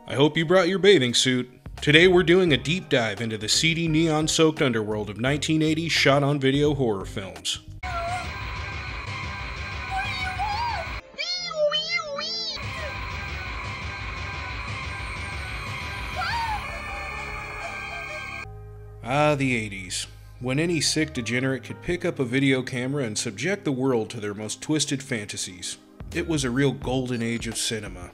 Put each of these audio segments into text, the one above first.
I hope you brought your bathing suit. Today we're doing a deep dive into the seedy, neon-soaked underworld of 1980s shot-on-video horror films. Ah, the 80s. When any sick degenerate could pick up a video camera and subject the world to their most twisted fantasies. It was a real golden age of cinema.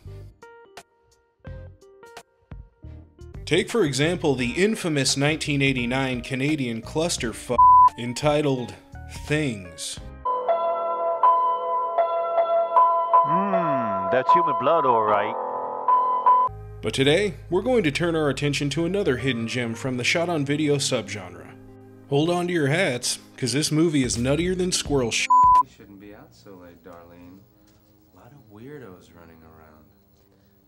Take for example the infamous 1989 Canadian clusterfuck entitled Things. That's human blood, alright. But today, we're going to turn our attention to another hidden gem from the shot-on-video subgenre. Hold on to your hats, cause this movie is nuttier than squirrel shit. You shouldn't be out so late, Darlene. A lot of weirdos running around.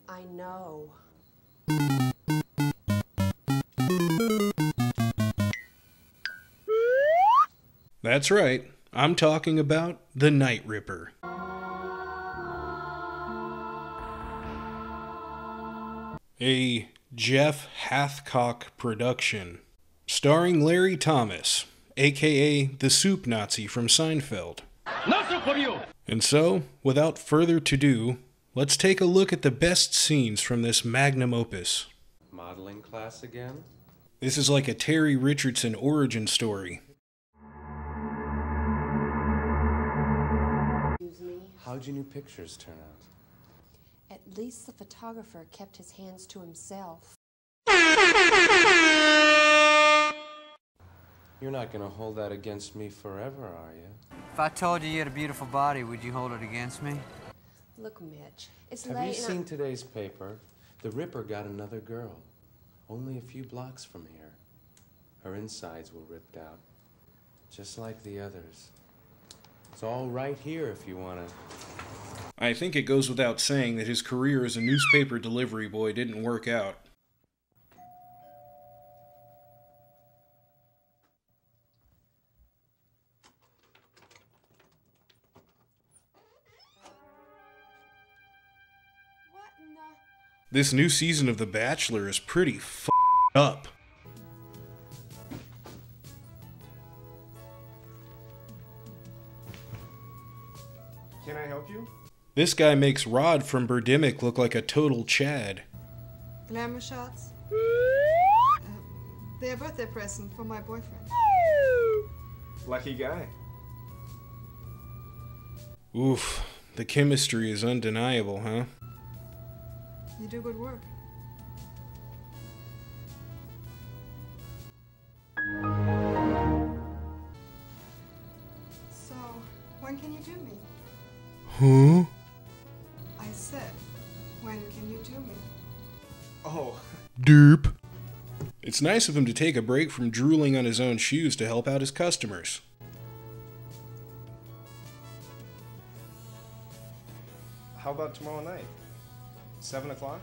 I know. That's right, I'm talking about The Night Ripper. A Jeff Hathcock production, starring Larry Thomas, aka the Soup Nazi from Seinfeld. No soup for you! And so, without further ado, let's take a look at the best scenes from this magnum opus. Modeling class again? This is like a Terry Richardson origin story. Excuse me. How'd your new pictures turn out? At least the photographer kept his hands to himself. You're not gonna hold that against me forever, are you? If I told you you had a beautiful body, would you hold it against me? Look, Mitch, it's Have late. you seen today's paper? The Ripper got another girl. Only a few blocks from here. Her insides were ripped out. Just like the others. It's all right here if you wanna... I think it goes without saying that his career as a newspaper delivery boy didn't work out. What in the... This new season of The Bachelor is pretty f***ed up. Can I help you? This guy makes Rod from Birdemic look like a total Chad. Glamour shots. They're a birthday present for my boyfriend. Lucky guy. Oof, the chemistry is undeniable, huh? You do good work. So, when can you do me? Huh? I said, when can you do me? Oh, Derp. It's nice of him to take a break from drooling on his own shoes to help out his customers. how about tomorrow night? 7 o'clock?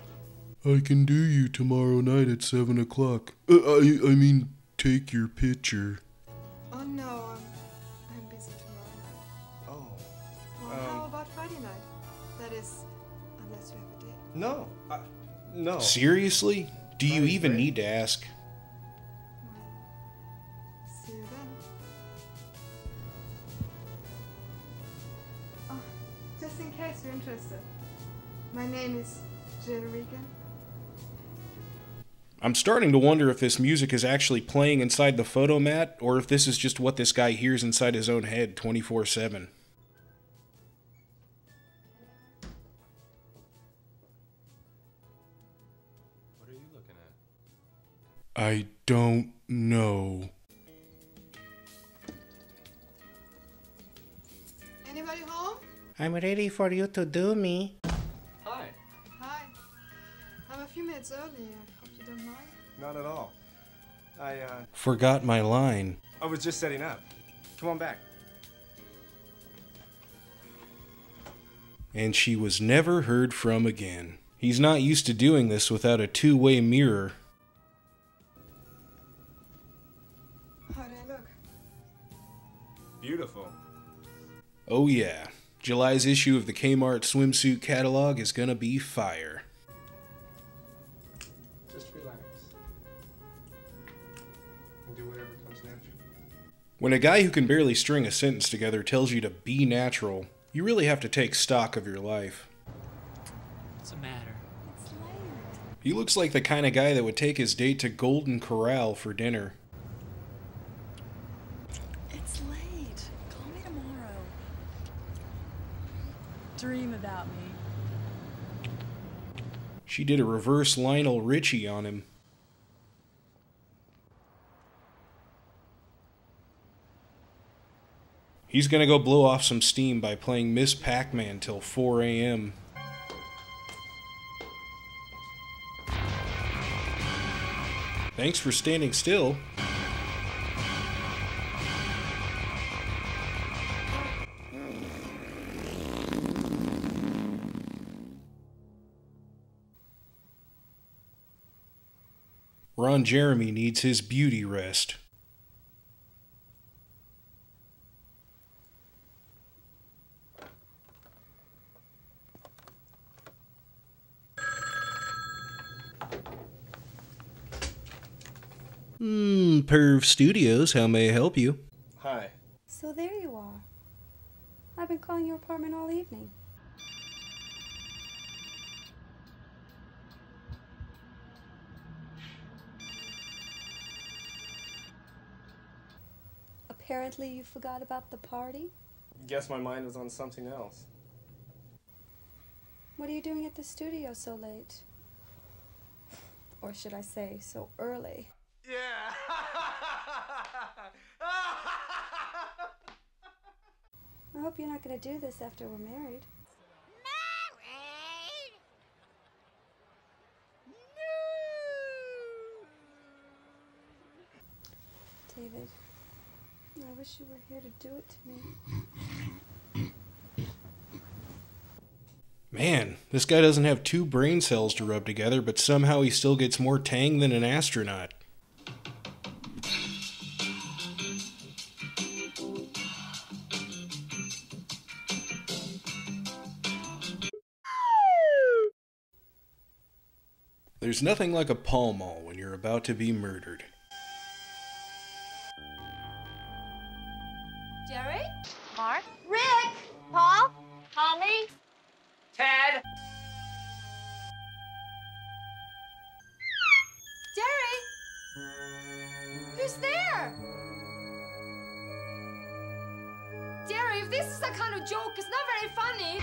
I can do you tomorrow night at 7 o'clock. I mean, take your picture. Oh no, I'm busy tomorrow night. Oh. Well, how about Friday night? That is, unless you have a date. No. No. Seriously? Do you Friday's even great. need to ask? See you then. Oh, just in case you're interested. My name is Jill Regan. I'm starting to wonder if this music is actually playing inside the photomat, or if this is just what this guy hears inside his own head 24/7. What are you looking at? I don't know. Anybody home? I'm ready for you to do me. Hi. Hi. I'm a few minutes early. I hope you don't mind. Not at all. Forgot my line. I was just setting up. Come on back. And she was never heard from again. He's not used to doing this without a two-way mirror. How do I look? Beautiful. Oh yeah, July's issue of the Kmart swimsuit catalog is gonna be fire. When a guy who can barely string a sentence together tells you to be natural, you really have to take stock of your life. What's the matter? It's late. He looks like the kind of guy that would take his date to Golden Corral for dinner. It's late. Call me tomorrow. Dream about me. She did a reverse Lionel Richie on him. He's gonna go blow off some steam by playing Miss Pac-Man till 4 a.m. Thanks for standing still. Ron Jeremy needs his beauty rest. Perv Studios, how may I help you? Hi. So there you are. I've been calling your apartment all evening. Apparently you forgot about the party? Guess my mind was on something else. What are you doing at the studio so late? Or should I say, so early? Yeah. I hope you're not going to do this after we're married. Married? No. David, I wish you were here to do it to me. Man, this guy doesn't have 2 brain cells to rub together, but somehow he still gets more tang than an astronaut. There's nothing like a Pall Mall when you're about to be murdered. Jerry? Mark? Rick? Paul? Tommy? Ted? Jerry? Who's there? Jerry, if this is a kind of joke, it's not very funny.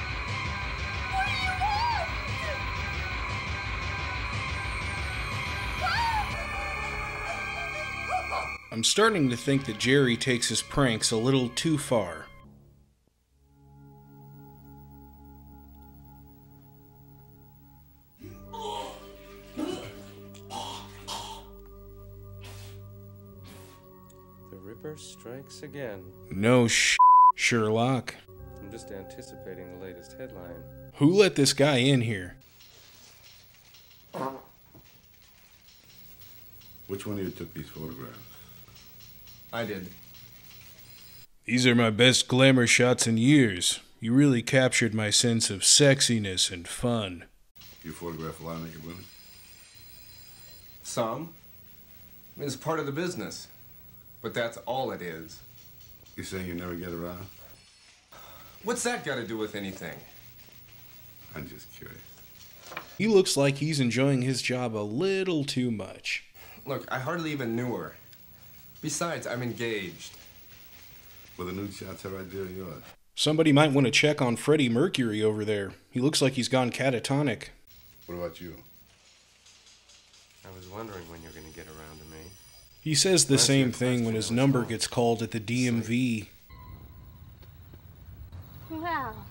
What do you want? I'm starting to think that Jerry takes his pranks a little too far. The Ripper strikes again. No Sherlock. I'm just anticipating the latest headline. Who let this guy in here? Which one of you took these photographs? I did. These are my best glamour shots in years. You really captured my sense of sexiness and fun. You photograph a lot of naked women? Some. I mean, it's part of the business. But that's all it is. You saying you never get around? What's that got to do with anything? I'm just curious. He looks like he's enjoying his job a little too much. Look, I hardly even knew her. Besides, I'm engaged. Well, the nude shots are right there of yours. Somebody might want to check on Freddie Mercury over there. He looks like he's gone catatonic. What about you? I was wondering when you're going to get around to me. He says the same thing when his number gets called at the DMV. Well,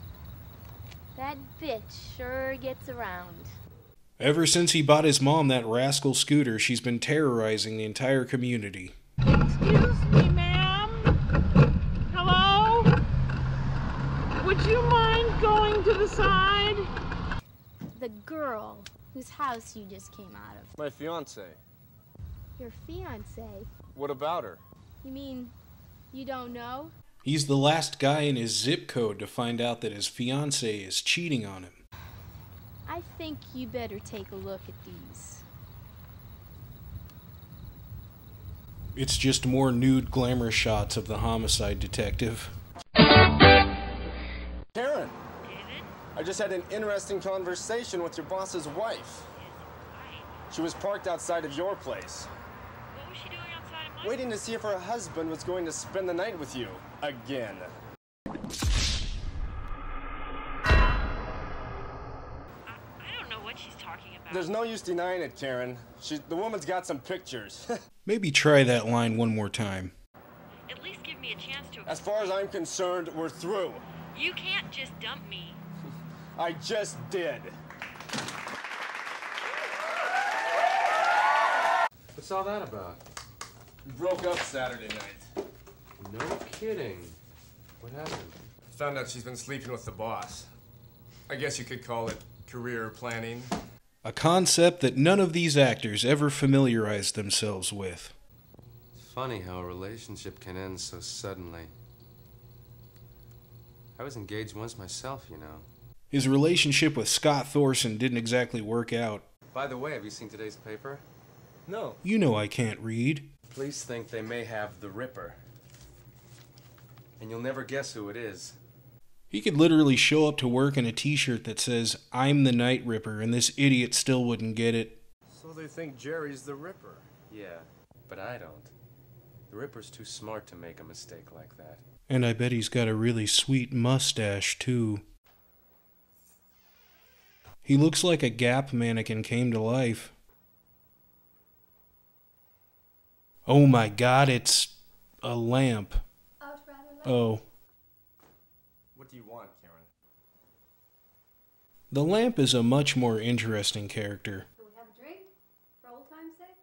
that bitch sure gets around. Ever since he bought his mom that rascal scooter, she's been terrorizing the entire community. Excuse me, ma'am? Hello? Would you mind going to the side? The girl whose house you just came out of. My fiance. Your fiance? What about her? You mean you don't know? He's the last guy in his zip code to find out that his fiancée is cheating on him. I think you better take a look at these. It's just more nude glamour shots of the homicide detective. Karen! I just had an interesting conversation with your boss's wife. She was parked outside of your place. What was she doing outside of mine? Waiting to see if her husband was going to spend the night with you. Again. I don't know what she's talking about. There's no use denying it, Karen. The woman's got some pictures. Maybe try that line one more time. At least give me a chance to... As far as I'm concerned, we're through. You can't just dump me. I just did. What's all that about? We broke up Saturday night. No kidding. What happened? Found out she's been sleeping with the boss. I guess you could call it career planning. A concept that none of these actors ever familiarized themselves with. It's funny how a relationship can end so suddenly. I was engaged once myself, you know. His relationship with Scott Thorson didn't exactly work out. By the way, have you seen today's paper? No. You know I can't read. Police think they may have the Ripper. And you'll never guess who it is. He could literally show up to work in a t-shirt that says, "I'm the Night Ripper," and this idiot still wouldn't get it. So they think Jerry's the Ripper. Yeah, but I don't. The Ripper's too smart to make a mistake like that. And I bet he's got a really sweet mustache, too. He looks like a Gap mannequin came to life. Oh my god, it's a lamp. Oh, it's rather late. Oh. What do you want, Karen? The lamp is a much more interesting character. Can we have a drink? For old time's sake?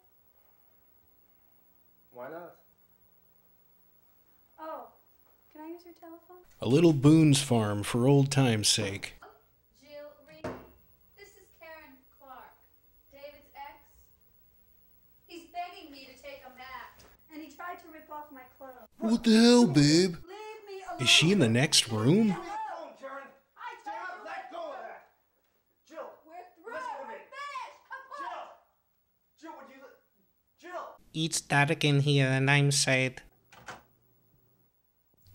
Why not? Oh, can I use your telephone? A little Boone's Farm for old time's sake. Jill Reed, this is Karen Clark, David's ex. He's begging me to take him back, and he tried to rip off my clothes. What the hell, babe? Leave me alone. Is she in the next room? Let go of that. Jill! We're through. We're finished. Come on. Jill, would you... Jill! It's dark in here and I'm sad.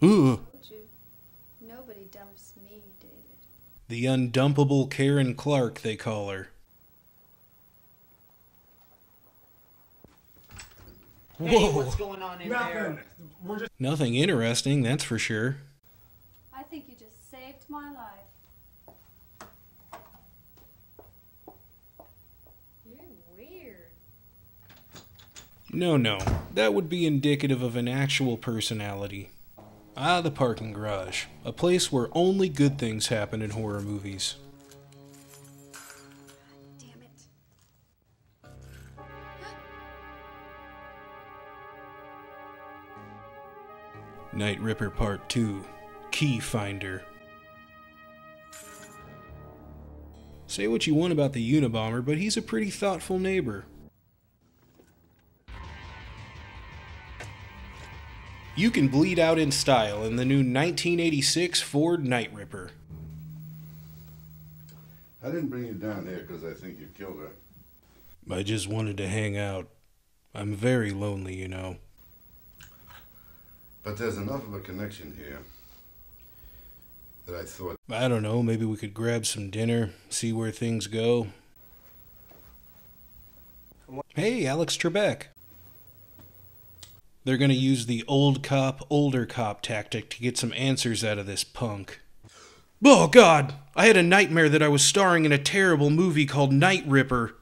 Ooh. Told you, nobody dumps me, David. The undumpable Karen Clark, they call her. Hey, Whoa. what's going on in there? We're just... Nothing interesting, that's for sure. I think you just saved my life. You're weird. No, that would be indicative of an actual personality. Ah, the parking garage. A place where only good things happen in horror movies. Damn it. Night Ripper Part 2. Key Finder. Say what you want about the Unabomber, but he's a pretty thoughtful neighbor. You can bleed out in style in the new 1986 Ford Night Ripper. I didn't bring you down here because I think you killed her. I just wanted to hang out. I'm very lonely, you know. But there's enough of a connection here that I thought... I don't know, maybe we could grab some dinner, see where things go. Hey, Alex Trebek. They're gonna use the old cop, older cop tactic to get some answers out of this punk. Oh god! I had a nightmare that I was starring in a terrible movie called Night Ripper.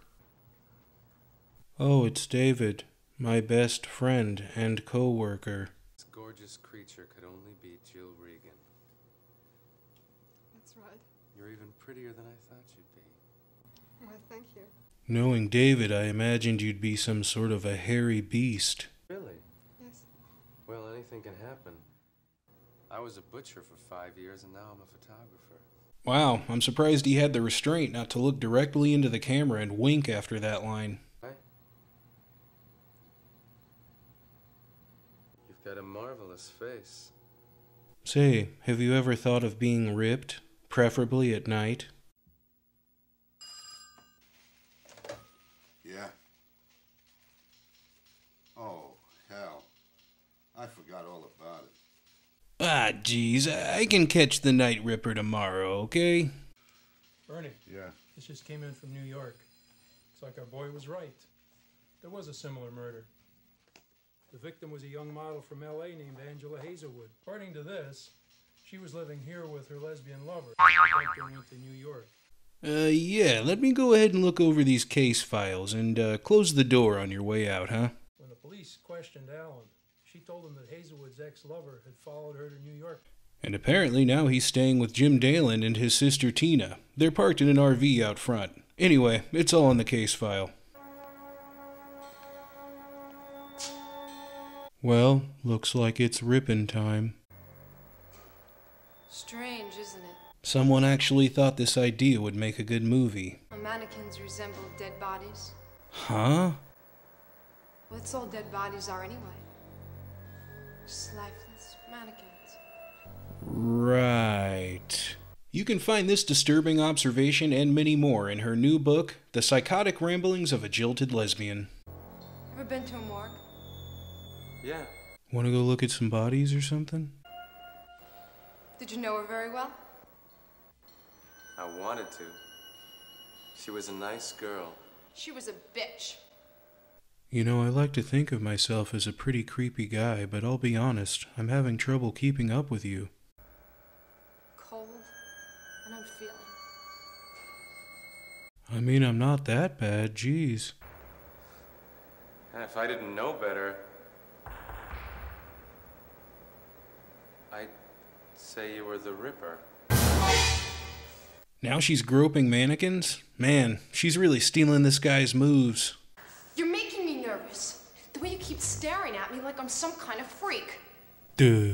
Oh, it's David, my best friend and co-worker. This gorgeous creature could only be Jill Regan. That's right. You're even prettier than I thought you'd be. Well, thank you. Knowing David, I imagined you'd be some sort of a hairy beast. Really? Yes. Well, anything can happen. I was a butcher for 5 years and now I'm a photographer. Wow, I'm surprised he had the restraint not to look directly into the camera and wink after that line. Right? You've got a marvelous face. Say, have you ever thought of being ripped, preferably at night? Yeah. Oh, hell. Ah, geez, I can catch the Night Ripper tomorrow, okay? Bernie. Yeah. This just came in from New York. Looks like our boy was right. There was a similar murder. The victim was a young model from L.A. named Angela Hazelwood. According to this, she was living here with her lesbian lover. The victim went to New York. Yeah, let me go ahead and look over these case files and close the door on your way out, huh? When the police questioned Alan, she told them that Hazelwood's ex-lover had followed her to New York. And apparently now he's staying with Jim Dalen and his sister Tina. They're parked in an RV out front. Anyway, it's all in the case file. Well, looks like it's ripping time. Strange, isn't it? Someone actually thought this idea would make a good movie. How mannequins resemble dead bodies. Huh? Well, that's all dead bodies are anyway. Just lifeless mannequins. Right. You can find this disturbing observation and many more in her new book, The Psychotic Ramblings of a Jilted Lesbian. Ever been to a morgue? Yeah. Want to go look at some bodies or something? Did you know her very well? I wanted to. She was a nice girl. She was a bitch. You know, I like to think of myself as a pretty creepy guy, but I'll be honest, I'm having trouble keeping up with you. Cold and unfeeling. I mean, I'm not that bad, jeez. If I didn't know better, I'd say you were the Ripper. Now she's groping mannequins? Man, she's really stealing this guy's moves. You're making me nervous. The way you keep staring at me like I'm some kind of freak. Duh.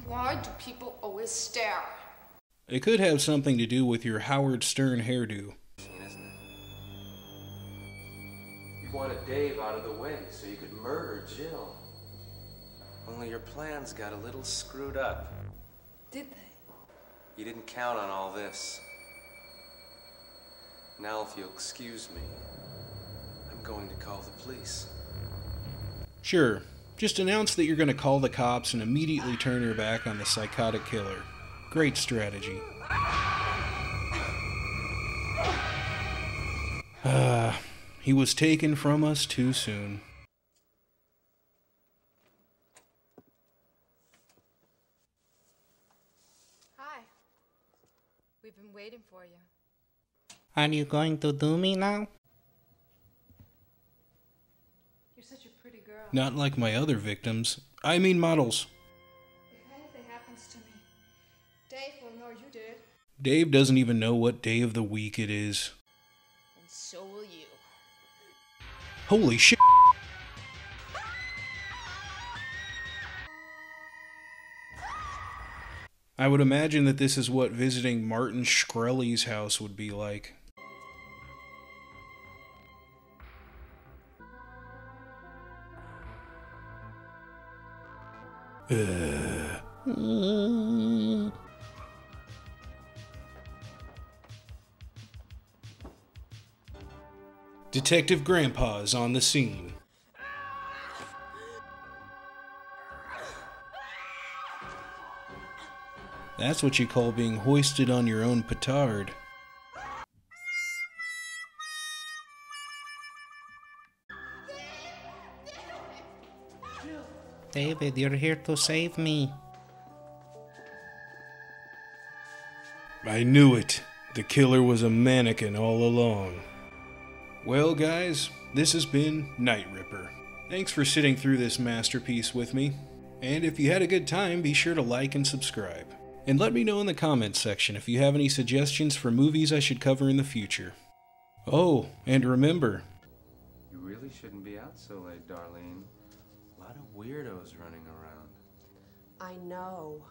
Why do people always stare? It could have something to do with your Howard Stern hairdo. Isn't it? You wanted Dave out of the way so you could murder Jill. Only your plans got a little screwed up. Did they? You didn't count on all this. Now, if you'll excuse me, I'm going to call the police. Sure, just announce that you're going to call the cops and immediately turn her back on the psychotic killer. Great strategy. He was taken from us too soon. Hi. We've been waiting for you. Are you going to do me now? You're such a pretty girl. Not like my other victims. I mean models. If anything happens to me, Dave will know you did. Dave doesn't even know what day of the week it is. And so will you. Holy shit! I would imagine that this is what visiting Martin Shkreli's house would be like. Detective Grandpa is on the scene. That's what you call being hoisted on your own petard. David, you're here to save me. I knew it. The killer was a mannequin all along. Well, guys, this has been Night Ripper. Thanks for sitting through this masterpiece with me. And if you had a good time, be sure to like and subscribe. And let me know in the comments section if you have any suggestions for movies I should cover in the future. Oh, and remember... You really shouldn't be out so late, Darlene. A lot of weirdos running around. I know.